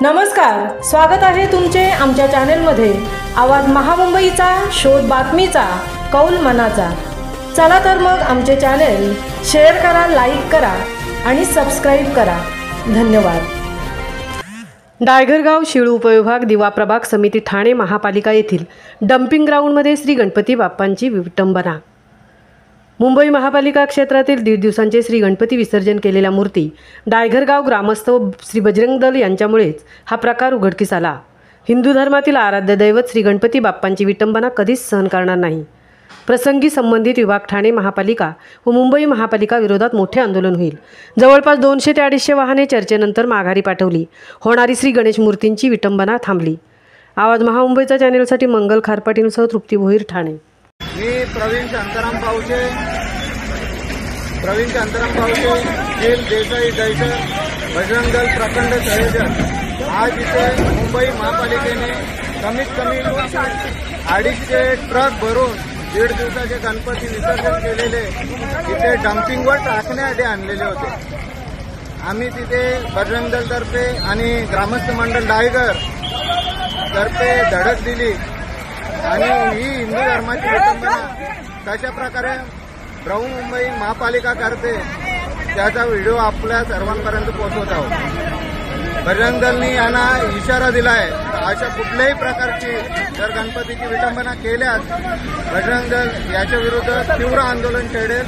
नमस्कार, स्वागत आहे तुमचे आमच्या चॅनलमध्ये। आवाज महामुंबईचा, शोध बातमीचा, कौल मनाचा। चला तर मग आमचे चॅनल शेअर करा, लाईक करा आणि सबस्क्राइब करा। धन्यवाद। डायघरगाव शिळू उपविभाग दिवा प्रभाग समिती ठाणे महापालिका येथील डम्पिंग ग्राउंडमध्ये श्री गणपती बाप्पांची विटंबना। मुंबई महापालिका क्षेत्रातील 1.5 दिवसांचे श्री गणपती विसर्जन केलेल्या मूर्ती डायघरगाव ग्रामस्थ श्री बजरंग दल यांच्यामुळेच हा प्रकार उघडकीस आला। हिंदू धर्मातील आराध्य दैवत श्री गणपती बाप्पांची विटंबना कधीच सहन करणार नाही। प्रसंगी संबंधित विभाग ठाणे महापालिका व मुंबई महापालिका विरोधात मोठे आंदोलन होईल। जवळपास 200 ते 250 वाहने चर्चेनंतर माघारी पाठवली। होणारी श्री गणेश मूर्तींची विटंबना थांबली। आवाज महामुंबईचा चॅनलसाठी मंगल खारपाटींसह तृप्ती भोईर, ठाणे। मी प्रवीण शांताराम पावचे, जिल देसाई दहशत बजरंग दल प्रखंड संयोजक। आज इथे मुंबई महापालिकेने कमीत कमी 250 ट्रक भरून 1.5 दिवसाचे गणपती विसर्जन केलेले तिथे डम्पिंगवर टाकण्यासाठी आणलेले होते। आम्ही तिथे बजरंग दल तर्फे आणि ग्रामस्थ मंडळ डायगर तर्फे धडक दिली आणि ही हिंदू धर्माची विटंबना कशा प्रकारे बृहन्मुंबई महापालिका करते त्याचा व्हिडिओ आपल्या सर्वांपर्यंत पोहोचवत आहोत। बजरंग दलनी यांना इशारा दिलाय, अशा कुठल्याही प्रकारची जर गणपतीची विटंबना केल्यास बजरंग दल याच्या विरुद्ध तीव्र आंदोलन छेडेल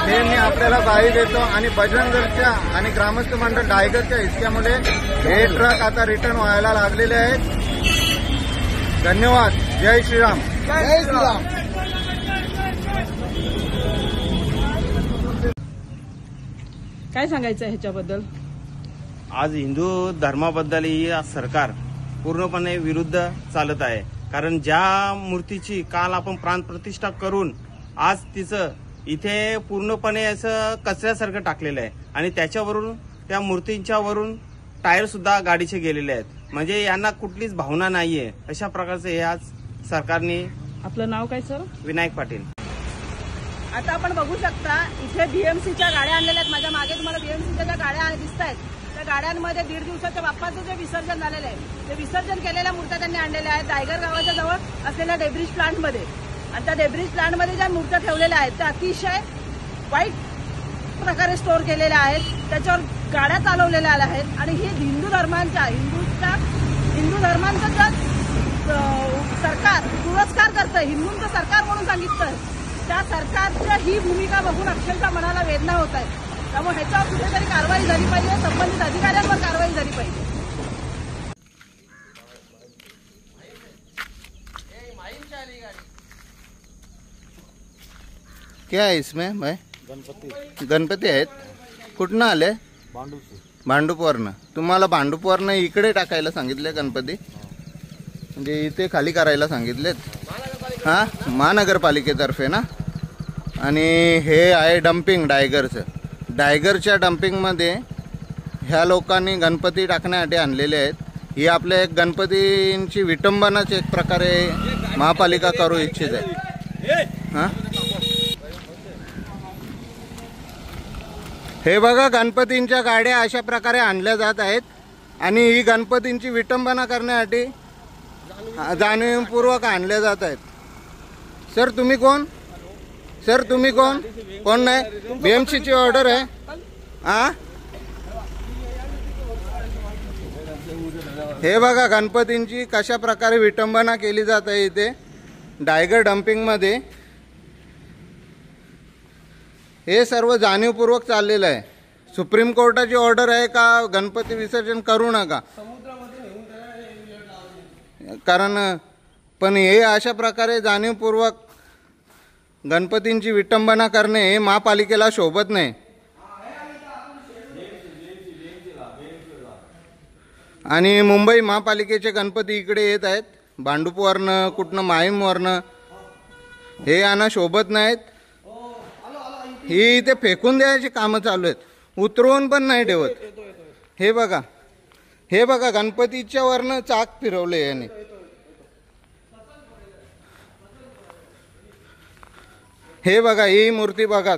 हे मी आपल्याला ग्वाही देतो। आणि बजरंग दलच्या आणि ग्रामस्थ मंडळ डायगरच्या हिसक्यामुळे हे ट्रक आता रिटर्न व्हायला लागलेले आहेत। धन्यवाद। जय श्रीराम। जय श्रीराम। काय सांगायचं ह्याच्याबद्दल? आज हिंदू धर्माबद्दल ही सरकार पूर्णपणे विरुद्ध चालत आहे। कारण ज्या मूर्तीची काल आपण प्राणप्रतिष्ठा करून आज तिचं इथे पूर्णपणे असं कचऱ्यासारखं टाकलेलं आहे आणि त्याच्यावरून त्या मूर्तींच्या वरून टायर सुद्धा गाडीचे गेलेले आहेत। म्हणजे यांना कुठलीच भावना नाहीये। अशा प्रकारचं हे आज सरकारने। आपलं नाव काय सर? विनायक पाटील। आता आपण बघू शकता इथे बीएमसीच्या गाड्या आणलेल्या आहेत। माझ्या मागे तुम्हाला बीएमसीच्या ज्या गाड्या दिसत आहेत त्या गाड्यांमध्ये 1.5 दिवसाच्या बाप्पाचं जे विसर्जन झालेलं आहे ते विसर्जन केलेल्या मूर्त्या त्यांनी आणलेल्या आहेत डायगर गावाच्या जवळ असलेल्या डेब्रिज प्लांटमध्ये। आणि त्या डेब्रिज प्लांटमध्ये ज्या मूर्त्या ठेवलेल्या आहेत त्या अतिशय वाईट प्रकारे स्टोअर केलेल्या आहेत, त्याच्यावर गाड्या चालवलेल्या आहेत। आणि हे हिंदू धर्मांचा सरकार पुरस्कार करतं, हिंदूंचं सरकार म्हणून सांगितलं। त्या सरकारच्या ही भूमिका बघून अक्षरशः मनाला वेदना होत आहे। त्यामुळे ह्याच्यावर कुठेतरी कारवाई झाली पाहिजे, संबंधित अधिकाऱ्यांवर कारवाई झाली पाहिजे। क्या है इसमें भाई? गणपती आहेत। कुठनं आले? भांडूपवरनं। तुम्हाला भांडूपवरनं इकडे टाकायला सांगितले गणपती, म्हणजे इथे खाली करायला सांगितलेत? हां, महानगरपालिकेतर्फे ना। आणि हे आहे डम्पिंग डायगरचं। डायगरच्या डम्पिंगमध्ये ह्या लोकांनी गणपती टाकण्यासाठी आणलेले आहेत। ही आपल्या एक गणपतींची विटंबनाच एक प्रकारे महापालिका करू इच्छित आहे। हां, हे बघा गणपतींच्या गाड्या अशा प्रकारे आणल्या जात आहेत आणि ही गणपतींची विटंबना करण्यासाठी जाणीवपूर्वक आणल्या जात आहेत। सर तुम्ही कोण? कोण नाही? बीएमसीची ऑर्डर आहे। हा, हे बघा गणपतींची कशा प्रकारे विटंबना केली जात आहे इथे डायगर डम्पिंगमध्ये। हे सर्व जाणीवपूर्वक चाललेलं आहे। सुप्रीम कोर्टाची ऑर्डर आहे का गणपती विसर्जन करू नका, कारण पण हे अशा प्रकारे जाणीवपूर्वक गणपतींची विटंबना करणे हे महापालिकेला शोभत नाही। आणि मुंबई महापालिकेचे गणपती इकडे येत आहेत भांडूपवरनं, कुठनं माहीमवरनं। हे यांना शोभत नाहीत। ही इथे फेकून द्यायची कामं चालू आहेत, उतरवून पण नाही ठेवत। हे बघा गणपतीच्या वरनं चाक फिरवले याने। हे बघा ही मूर्ती बघा,